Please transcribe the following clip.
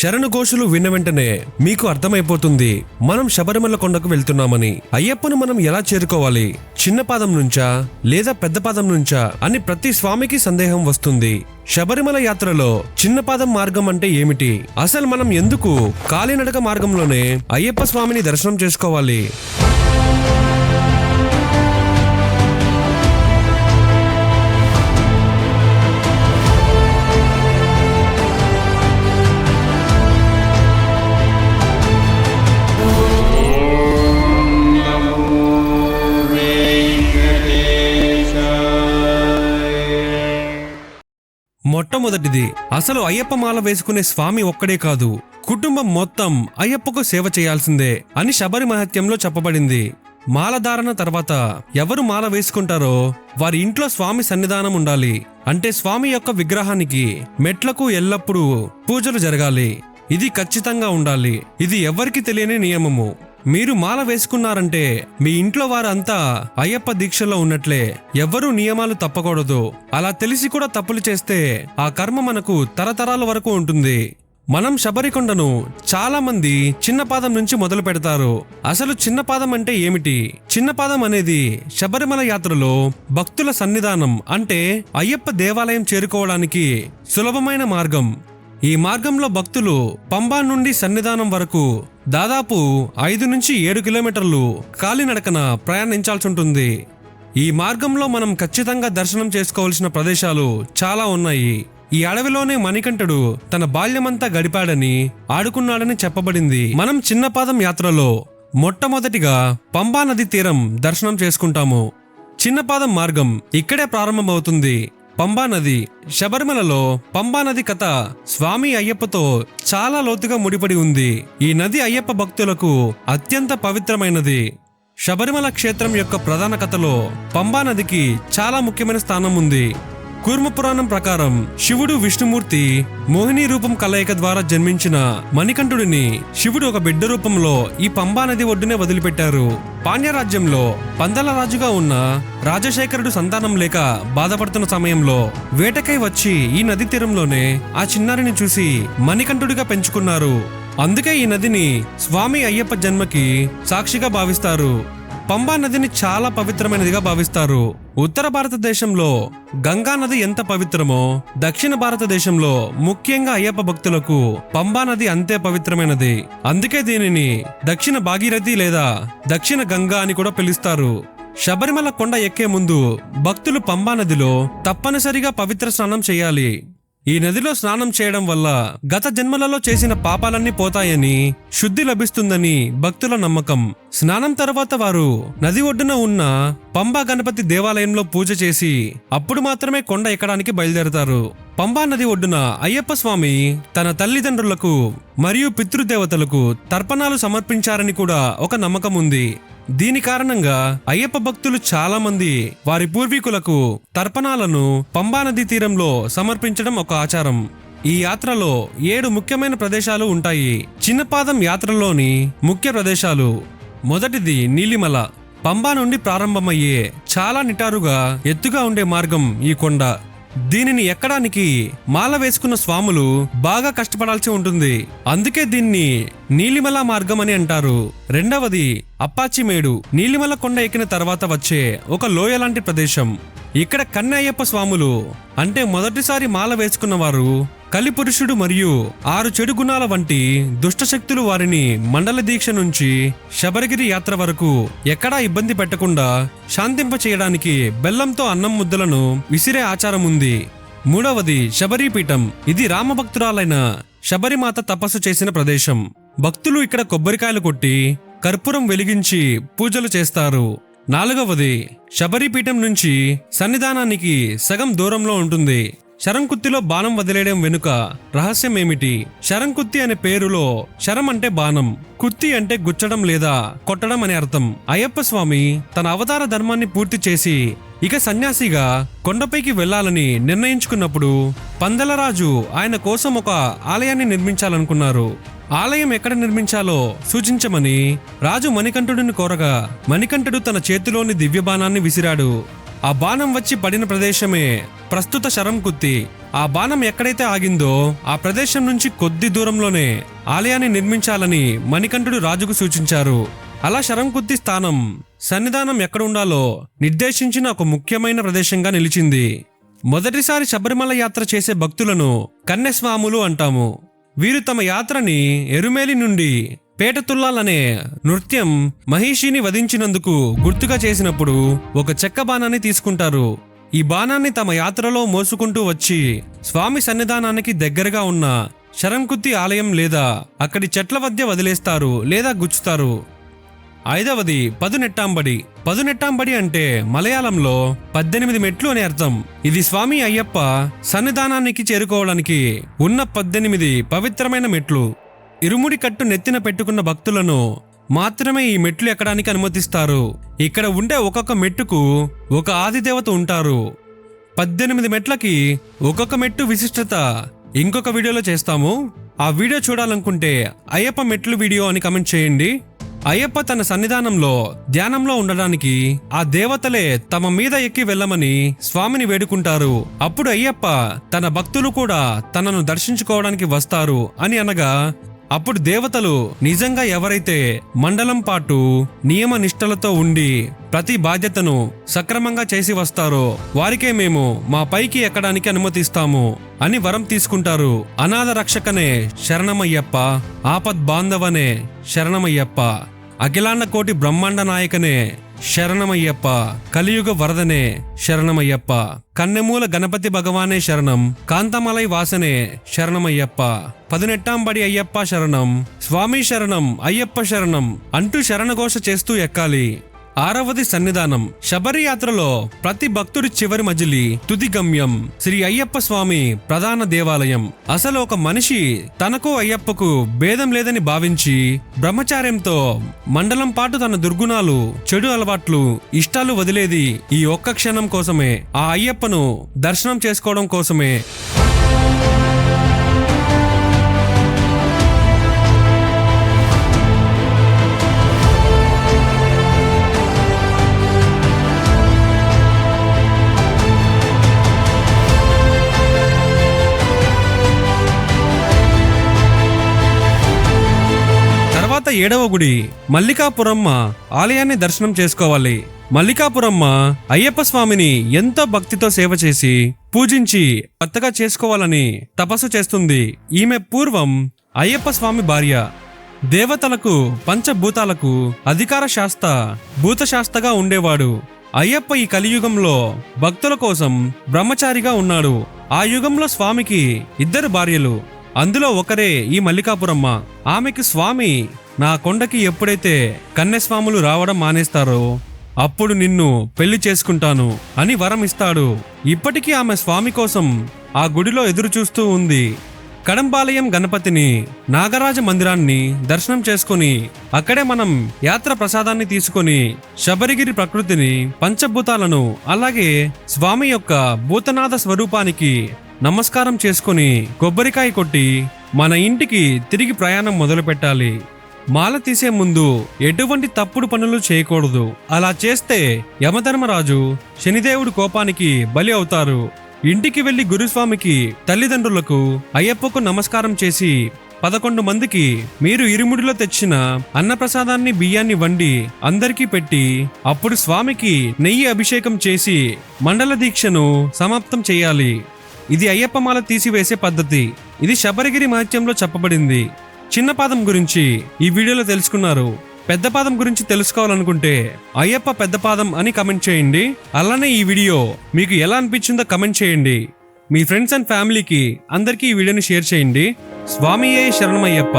శరణు ఘోషలు విన్న వెంటనే మీకు అర్థమైపోతుంది మనం శబరిమల కొండకు వెళ్తున్నామని. అయ్యప్పను మనం ఎలా చేరుకోవాలి, చిన్న పాదం నుంచా లేదా పెద్ద పాదం నుంచా అని ప్రతి స్వామికి సందేహం వస్తుంది. శబరిమల యాత్రలో చిన్న పాదం మార్గం అంటే ఏమిటి, అసలు మనం ఎందుకు కాలినడక మార్గంలోనే అయ్యప్ప స్వామిని దర్శనం చేసుకోవాలి? మొట్టమొదటిది, అసలు అయ్యప్ప మాల వేసుకునే స్వామి ఒక్కడే కాదు, కుటుంబం మొత్తం అయ్యప్పకు సేవ చేయాల్సిందే అని శబరి మహత్యంలో చెప్పబడింది. మాలధారణ తర్వాత ఎవరు మాల వేసుకుంటారో వారి ఇంట్లో స్వామి సన్నిధానం ఉండాలి. అంటే స్వామి యొక్క విగ్రహానికి మెట్లకు ఎల్లప్పుడూ పూజలు జరగాలి. ఇది ఖచ్చితంగా ఉండాలి. ఇది ఎవరికి తెలియని నియమము. మీరు మాల వేసుకున్నారంటే మీ ఇంట్లో వారంతా అయ్యప్ప దీక్షలో ఉన్నట్లే. ఎవ్వరూ నియమాలు తప్పకూడదు. అలా తెలిసి కూడా తప్పులు చేస్తే ఆ కర్మ మనకు తరతరాల వరకు ఉంటుంది. మనం శబరికొండను చాలా మంది చిన్న పాదం నుంచి మొదలు పెడతారు. అసలు చిన్న పాదం అంటే ఏమిటి? చిన్న పాదం అనేది శబరిమల యాత్రలో భక్తుల సన్నిధానం, అంటే అయ్యప్ప దేవాలయం చేరుకోవడానికి సులభమైన మార్గం. ఈ మార్గంలో భక్తులు పంబా నుండి సన్నిధానం వరకు దాదాపు 5 నుంచి 7 కిలోమీటర్లు కాలినడకన ప్రయాణించాల్సి ఉంటుంది. ఈ మార్గంలో మనం ఖచ్చితంగా దర్శనం చేసుకోవాల్సిన ప్రదేశాలు చాలా ఉన్నాయి. ఈ అడవిలోనే మణికంఠుడు తన బాల్యమంతా గడిపాడని, ఆడుకున్నాడని చెప్పబడింది. మనం చిన్నపాదం యాత్రలో మొట్టమొదటిగా పంబా నది తీరం దర్శనం చేసుకుంటాము. చిన్నపాదం మార్గం ఇక్కడే ప్రారంభమవుతుంది. పంబా నది. శబరిమలలో పంబా నది కథ స్వామి అయ్యప్పతో చాలా లోతుగా ముడిపడి ఉంది. ఈ నది అయ్యప్ప భక్తులకు అత్యంత పవిత్రమైనది. శబరిమల క్షేత్రం యొక్క ప్రధాన కథలో పంబా నదికి చాలా ముఖ్యమైన స్థానం ఉంది. కూర్మ పురాణం ప్రకారం శివుడు విష్ణుమూర్తి మోహిని రూపం కలయిక ద్వారా జన్మించిన మణికంఠుడిని శివుడు ఒక బిడ్డ రూపంలో ఈ పంబా నది ఒడ్డునే వదిలిపెట్టారు. పాండ్యరాజ్యంలో పందల రాజుగా ఉన్న రాజశేఖరుడు సంతానం లేక బాధపడుతున్న సమయంలో వేటకై వచ్చి ఈ నది తీరంలోనే ఆ చిన్నారిని చూసి మణికంఠుడిగా పెంచుకున్నారు. అందుకే ఈ నదిని స్వామి అయ్యప్ప జన్మకి సాక్షిగా భావిస్తారు. పంబా నదిని చాలా పవిత్రమైనదిగా భావిస్తారు. ఉత్తర భారతదేశంలో గంగా నది ఎంత పవిత్రమో దక్షిణ భారతదేశంలో ముఖ్యంగా అయ్యప్ప భక్తులకు పంబా నది అంతే పవిత్రమైనది. అందుకే దీనిని దక్షిణ భాగీరథి లేదా దక్షిణ గంగా అని కూడా పిలుస్తారు. శబరిమల కొండ ఎక్కే ముందు భక్తులు పంబా నదిలో తప్పనిసరిగా పవిత్ర స్నానం చేయాలి. ఈ నదిలో స్నానం చేయడం వల్ల గత జన్మలలో చేసిన పాపాలన్నీ పోతాయని, శుద్ధి లభిస్తుందని భక్తుల నమ్మకం. స్నానం తర్వాత వారు నది ఒడ్డున ఉన్న పంబా గణపతి దేవాలయంలో పూజ చేసి అప్పుడు మాత్రమే కొండ ఎక్కడానికి బయలుదేరతారు. పంబా నది ఒడ్డున అయ్యప్ప స్వామి తన తల్లిదండ్రులకు మరియు పితృదేవతలకు తర్పణాలు సమర్పించారని కూడా ఒక నమ్మకం ఉంది. దీని కారణంగా అయ్యప్ప భక్తులు చాలా మంది వారి పూర్వీకులకు తర్పణాలను పంబా నది తీరంలో సమర్పించడం ఒక ఆచారం. ఈ యాత్రలో 7 ముఖ్యమైన ప్రదేశాలు ఉంటాయి. చిన్నపాదం యాత్రలోని ముఖ్య ప్రదేశాలు. మొదటిది నీలిమల. పంబా నుండి ప్రారంభమయ్యే చాలా నిటారుగా ఎత్తుగా ఉండే మార్గం ఈ కొండ. దీనిని ఎక్కడానికి మాల వేసుకున్న స్వాములు బాగా కష్టపడాల్సి ఉంటుంది. అందుకే దీన్ని నీలిమల మార్గం అని అంటారు. రెండవది అప్పాచిమేడు. నీలిమల కొండ ఎక్కిన తర్వాత వచ్చే ఒక లోయ లాంటి ప్రదేశం. ఇక్కడ కన్నె అయ్యప్ప స్వాములు, అంటే మొదటిసారి మాల వేసుకున్న వారు, కలిపురుషుడు మరియు 6 చెడు గుణాల వంటి దుష్టశక్తులు వారిని మండల దీక్ష నుంచి శబరిగిరి యాత్ర వరకు ఎక్కడా ఇబ్బంది పెట్టకుండా శాంతింప చేయడానికి బెల్లంతో అన్నం ముద్దలను విసిరే ఆచారం ఉంది. మూడవది శబరిపీఠం. ఇది రామభక్తురాలైన శబరిమాత తపస్సు చేసిన ప్రదేశం. భక్తులు ఇక్కడ కొబ్బరికాయలు కొట్టి కర్పూరం వెలిగించి పూజలు చేస్తారు. నాలుగవది శబరిపీఠం నుంచి సన్నిధానానికి సగం దూరంలో ఉంటుంది. శరంకుత్తిలో బాణం వదిలేయడం వెనుక రహస్యం ఏమిటి? శరంకుత్తి అనే పేరులో శరం అంటే బాణం, కుత్తి అంటే గుచ్చడం లేదా కొట్టడం అనే అర్థం. అయ్యప్ప స్వామి తన అవతార ధర్మాన్ని పూర్తి చేసి ఇక సన్యాసిగా కొండపైకి వెళ్లాలని నిర్ణయించుకున్నప్పుడు పందలరాజు ఆయన కోసం ఒక ఆలయాన్ని నిర్మించాలనుకున్నారు. ఆలయం ఎక్కడ నిర్మించాలో సూచించమని రాజు మణికంఠుడిని కోరగా మణికంఠుడు తన చేతిలోని దివ్య బాణాన్ని విసిరాడు. ఆ బాణం వచ్చి పడిన ప్రదేశమే ప్రస్తుత శరంకుత్తి. ఆ బాణం ఎక్కడైతే ఆగిందో ఆ ప్రదేశం నుంచి కొద్ది దూరంలోనే ఆలయాన్ని నిర్మించాలని మణికంఠుడు రాజుకు సూచించారు. అలా శరంకుత్తి స్థానం సన్నిధానం ఎక్కడ ఉండాలో నిర్దేశించిన ఒక ముఖ్యమైన ప్రదేశంగా నిలిచింది. మొదటిసారి శబరిమల యాత్ర చేసే భక్తులను కన్యస్వాములు అంటాము. వీరు తమ యాత్రని ఎరుమేలి నుండి పేటతుల్లాలనే నృత్యం మహిషిని వధించినందుకు గుర్తుగా చేసినప్పుడు ఒక చెక్క బాణాన్ని తీసుకుంటారు. ఈ బాణాన్ని తమ యాత్రలో మోసుకుంటూ వచ్చి స్వామి సన్నిధానానికి దగ్గరగా ఉన్న శరంకుత్తి ఆలయం లేదా అక్కడి చెట్ల మధ్య వదిలేస్తారు లేదా గుచ్చుతారు. 5వది పదునెట్టాంబడి. పదునెట్టాంబడి అంటే మలయాళంలో 18 మెట్లు అని అర్థం. ఇది స్వామి అయ్యప్ప సన్నిధానానికి చేరుకోవడానికి ఉన్న 18 పవిత్రమైన మెట్లు. ఇరుముడి కట్టు నెత్తిన పెట్టుకున్న భక్తులను మాత్రమే ఈ మెట్లు ఎక్కడానికి అనుమతిస్తారు. ఇక్కడ ఉండే ఒక్కొక్క మెట్టుకు ఒక ఆదిదేవత ఉంటారు. 18 మెట్లకి ఒక్కొక్క మెట్టు విశిష్టత ఇంకొక వీడియోలో చేస్తాము. ఆ వీడియో చూడాలనుకుంటే అయ్యప్ప మెట్లు వీడియో అని కమెంట్ చేయండి. అయ్యప్ప తన సన్నిధానంలో ధ్యానంలో ఉండడానికి ఆ దేవతలే తమ మీద ఎక్కి వెళ్ళమని స్వామిని వేడుకుంటారు. అప్పుడు అయ్యప్ప తన భక్తులు కూడా తనను దర్శించుకోవడానికి వస్తారు అని అనగా, అప్పుడు దేవతలు నిజంగా ఎవరైతే మండలం పాటు నియమ నిష్టలతో ఉండి ప్రతి బాధ్యతను సక్రమంగా చేసి వస్తారో వారికే మేము మా పైకి ఎక్కడానికి అనుమతిస్తాము అని వరం తీసుకుంటారు. అనాథ రక్షకనే శరణమయ్యప్ప, ఆపద్ బాంధవనే శరణమయ్యప్ప, అఖిలాండ కోటి బ్రహ్మాండ నాయకనే శరణమయ్యప్ప, కలియుగ వరదనే శరణమయ్యప్ప, కన్నెమూల గణపతి భగవానే శరణం, కాంతమలై వాసనే శరణమయ్యప్ప, పదునెట్టాంబడి అయ్యప్ప శరణం, స్వామి శరణం, అయ్యప్ప శరణం అంటూ శరణఘోష చేస్తూ ఎక్కాలి. 6వది సన్నిధానం. శబరి యాత్రలో ప్రతి భక్తుడి చివరి మజిలీ తుది గమ్యం శ్రీ అయ్యప్ప స్వామి ప్రధాన దేవాలయం. అసలు ఒక మనిషి తనకు అయ్యప్పకు భేదం లేదని భావించి బ్రహ్మచార్యంతో మండలం పాటు తన దుర్గుణాలు, చెడు అలవాట్లు, ఇష్టాలు వదిలేది ఈ ఒక్క క్షణం కోసమే, ఆ అయ్యప్పను దర్శనం చేసుకోవడం కోసమే. తర్వాత 7వ గుడి మల్లికాపురమ్మ ఆలయాన్ని దర్శనం చేసుకోవాలి. మల్లికాపురమ్మ అయ్యప్ప స్వామిని ఎంతో భక్తితో సేవ చేసి పూజించి భర్తగా చేసుకోవాలని తపస్సు చేస్తుంది. ఈమె పూర్వం అయ్యప్ప స్వామి భార్య. దేవతలకు పంచభూతాలకు అధికార శాస్త భూతశాస్త్రగా ఉండేవాడు. అయ్యప్ప ఈ కలియుగంలో భక్తుల కోసం బ్రహ్మచారిగా ఉన్నాడు. ఆ యుగంలో స్వామికి 2 భార్యలు. అందులో ఒకరే ఈ మల్లికాపురమ్మ. ఆమెకి స్వామి, నా కొండకి ఎప్పుడైతే కన్యస్వాములు రావడం మానేస్తారో అప్పుడు నిన్ను పెళ్లి చేసుకుంటాను అని వరం ఇస్తాడు. ఇప్పటికీ ఆమె స్వామి కోసం ఆ గుడిలో ఎదురు చూస్తూ ఉంది. కడంబాలయం గణపతిని, నాగరాజ మందిరాన్ని దర్శనం చేసుకుని అక్కడే మనం యాత్ర ప్రసాదాన్ని తీసుకొని శబరిగిరి ప్రకృతిని, పంచభూతాలను, అలాగే స్వామి యొక్క భూతనాథ స్వరూపానికి నమస్కారం చేసుకుని కొబ్బరికాయ కొట్టి మన ఇంటికి తిరిగి ప్రయాణం మొదలు పెట్టాలి. మాల తీసే ముందు ఎటువంటి తప్పుడు పనులు చేయకూడదు. అలా చేస్తే యమధర్మరాజు, శనిదేవుడు కోపానికి బలి అవుతారు. ఇంటికి వెళ్లి గురుస్వామికి, తల్లిదండ్రులకు, అయ్యప్పకు నమస్కారం చేసి 11 మందికి మీరు ఇరుముడిలో తెచ్చిన అన్నప్రసాదాన్ని, బియ్యాన్ని వండి అందరికీ పెట్టి అప్పుడు స్వామికి నెయ్యి అభిషేకం చేసి మండల దీక్షను సమాప్తం చేయాలి. ఇది అయ్యప్ప మాల తీసివేసే పద్ధతి. ఇది శబరిగిరి మహత్యంలో చెప్పబడింది. చిన్న పాదం గురించి ఈ వీడియోలో తెలుసుకున్నారు. పెద్ద పాదం గురించి తెలుసుకోవాలనుకుంటే అయ్యప్ప పెద్ద పాదం అని కమెంట్ చేయండి. అలానే ఈ వీడియో మీకు ఎలా అనిపించిందో కమెంట్ చేయండి. మీ ఫ్రెండ్స్ అండ్ ఫ్యామిలీకి అందరికీ ఈ వీడియోని షేర్ చేయండి. స్వామియే శరణమయ్యప్ప.